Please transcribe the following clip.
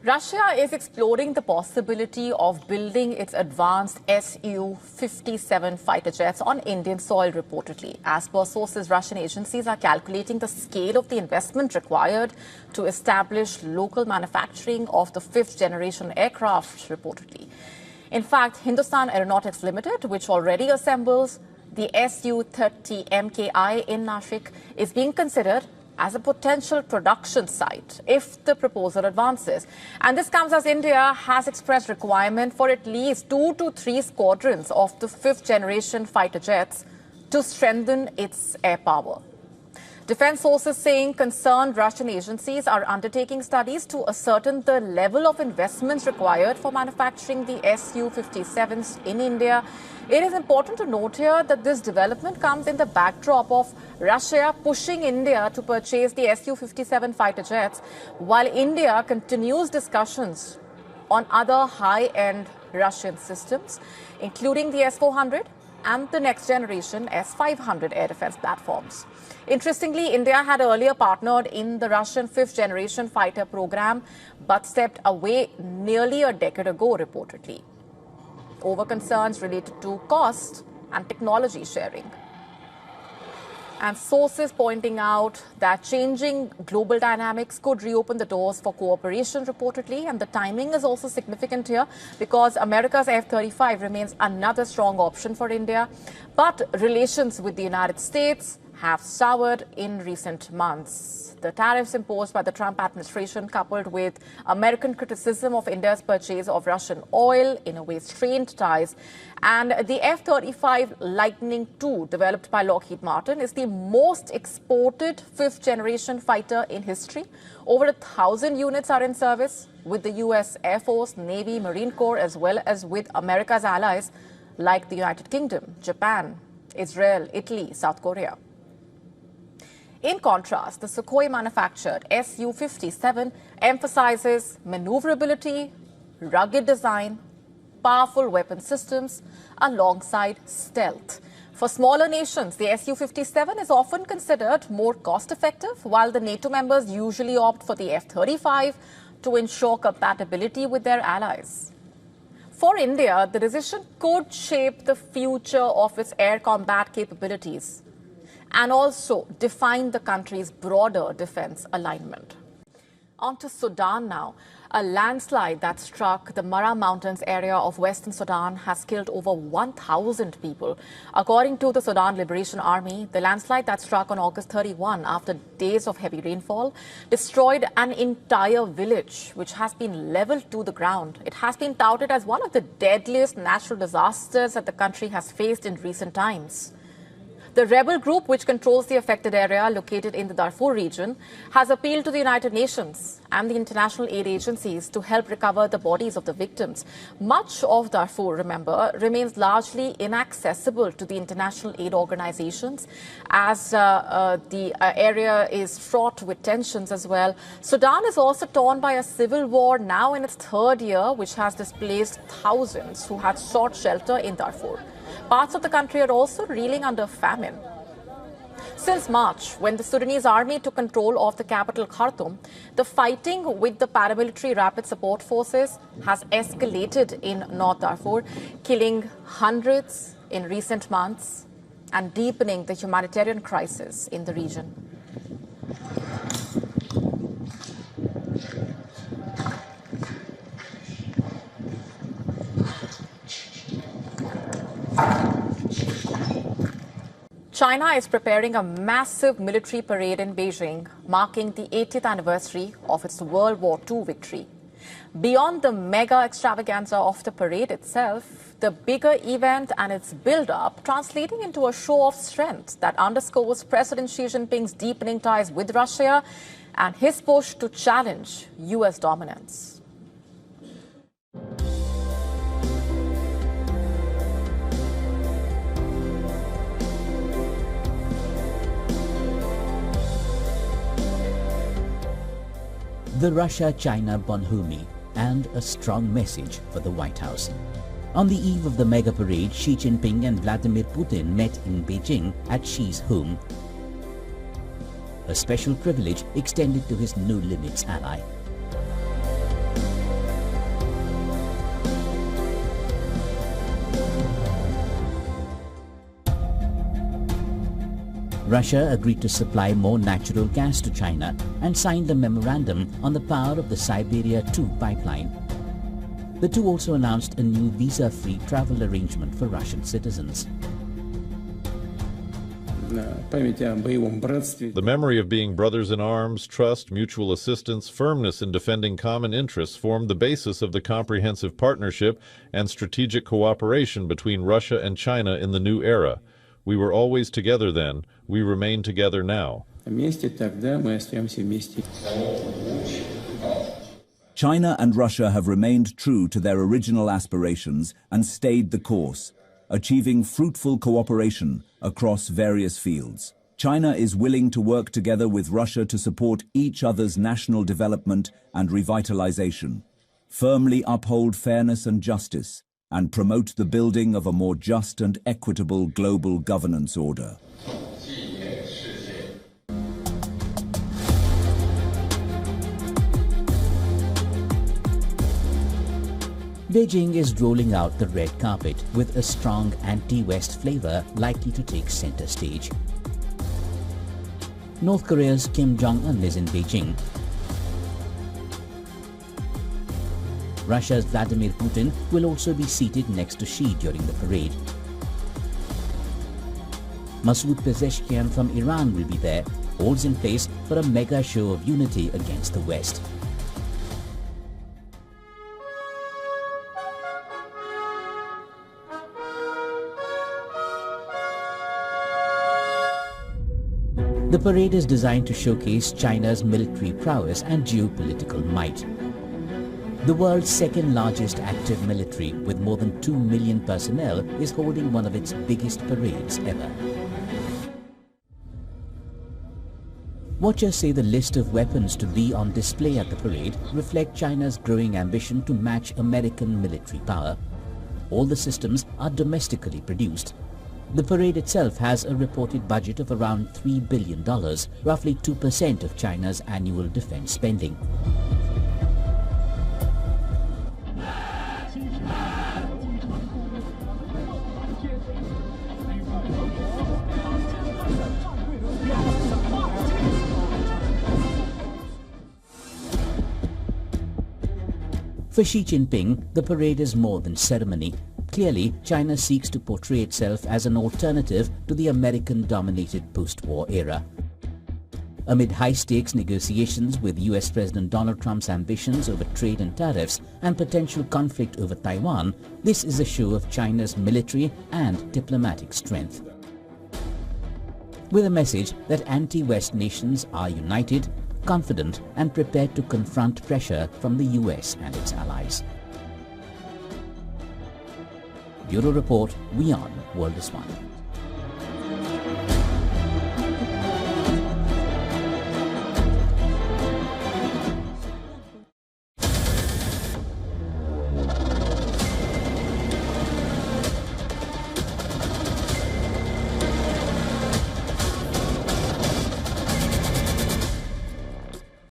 Russia is exploring the possibility of building its advanced SU-57 fighter jets on Indian soil, reportedly. As per sources, Russian agencies are calculating the scale of the investment required to establish local manufacturing of the fifth-generation aircraft, reportedly. In fact, Hindustan Aeronautics Limited, which already assembles the Su-30 MKI in Nashik, is being considered as a potential production site if the proposal advances. And this comes as India has expressed requirement for at least 2 to 3 squadrons of the fifth-generation fighter jets to strengthen its air power. Defense sources saying concerned Russian agencies are undertaking studies to ascertain the level of investments required for manufacturing the Su-57s in India. It is important to note here that this development comes in the backdrop of Russia pushing India to purchase the Su-57 fighter jets, while India continues discussions on other high-end Russian systems, including the S-400 and the next-generation S-500 air defense platforms. Interestingly, India had earlier partnered in the Russian fifth-generation fighter program, but stepped away nearly a decade ago, reportedly, over concerns related to cost and technology sharing. And sources pointing out that changing global dynamics could reopen the doors for cooperation, reportedly. And the timing is also significant here because America's F-35 remains another strong option for India. But relations with the United States have soured in recent months. The tariffs imposed by the Trump administration, coupled with American criticism of India's purchase of Russian oil, in a way strained ties. And the F-35 Lightning II, developed by Lockheed Martin, is the most exported fifth-generation fighter in history. Over 1,000 units are in service with the U.S. Air Force, Navy, Marine Corps, as well as with America's allies like the United Kingdom, Japan, Israel, Italy, South Korea. In contrast, the Sukhoi-manufactured Su-57 emphasizes maneuverability, rugged design, powerful weapon systems, alongside stealth. For smaller nations, the Su-57 is often considered more cost-effective, while the NATO members usually opt for the F-35 to ensure compatibility with their allies. For India, the decision could shape the future of its air combat capabilities and also define the country's broader defense alignment. On to Sudan now. A landslide that struck the Mara Mountains area of western Sudan has killed over 1,000 people. According to the Sudan Liberation Army, the landslide that struck on August 31 after days of heavy rainfall destroyed an entire village, which has been leveled to the ground. It has been touted as one of the deadliest natural disasters that the country has faced in recent times. The rebel group, which controls the affected area located in the Darfur region, has appealed to the United Nations and the international aid agencies to help recover the bodies of the victims. Much of Darfur, remember, remains largely inaccessible to the international aid organizations as the area is fraught with tensions as well. Sudan is also torn by a civil war now in its third year, which has displaced thousands who had sought shelter in Darfur. Parts of the country are also reeling under famine. Since March, when the Sudanese army took control of the capital Khartoum, the fighting with the paramilitary rapid support forces has escalated in North Darfur, killing hundreds in recent months and deepening the humanitarian crisis in the region. China is preparing a massive military parade in Beijing, marking the 80th anniversary of its World War II victory. Beyond the mega extravaganza of the parade itself, the bigger event and its build-up translating into a show of strength that underscores President Xi Jinping's deepening ties with Russia and his push to challenge U.S. dominance. The Russia-China bonhomie and a strong message for the White House. On the eve of the mega parade, Xi Jinping and Vladimir Putin met in Beijing at Xi's home. A special privilege extended to his no limits ally. Russia agreed to supply more natural gas to China and signed a memorandum on the power of the Siberia 2 pipeline. The two also announced a new visa-free travel arrangement for Russian citizens. The memory of being brothers in arms, trust, mutual assistance, firmness in defending common interests formed the basis of the comprehensive partnership and strategic cooperation between Russia and China in the new era. We were always together then. We remain together now. China and Russia have remained true to their original aspirations and stayed the course, achieving fruitful cooperation across various fields. China is willing to work together with Russia to support each other's national development and revitalization, firmly uphold fairness and justice, and promote the building of a more just and equitable global governance order. Beijing is rolling out the red carpet with a strong anti-West flavor likely to take center stage. North Korea's Kim Jong-un is in Beijing. Russia's Vladimir Putin will also be seated next to Xi during the parade. Masoud Pezeshkian from Iran will be there, holds in place for a mega show of unity against the West. The parade is designed to showcase China's military prowess and geopolitical might. The world's second largest active military, with more than 2 million personnel, is holding one of its biggest parades ever. Watchers say the list of weapons to be on display at the parade reflect China's growing ambition to match American military power. All the systems are domestically produced. The parade itself has a reported budget of around $3 billion, roughly 2% of China's annual defense spending. For Xi Jinping, the parade is more than ceremony. Clearly, China seeks to portray itself as an alternative to the American-dominated post-war era. Amid high-stakes negotiations with US President Donald Trump's ambitions over trade and tariffs and potential conflict over Taiwan, this is a show of China's military and diplomatic strength. With a message that anti-West nations are united, confident and prepared to confront pressure from the US and its allies. Bureau Report, WION World is One.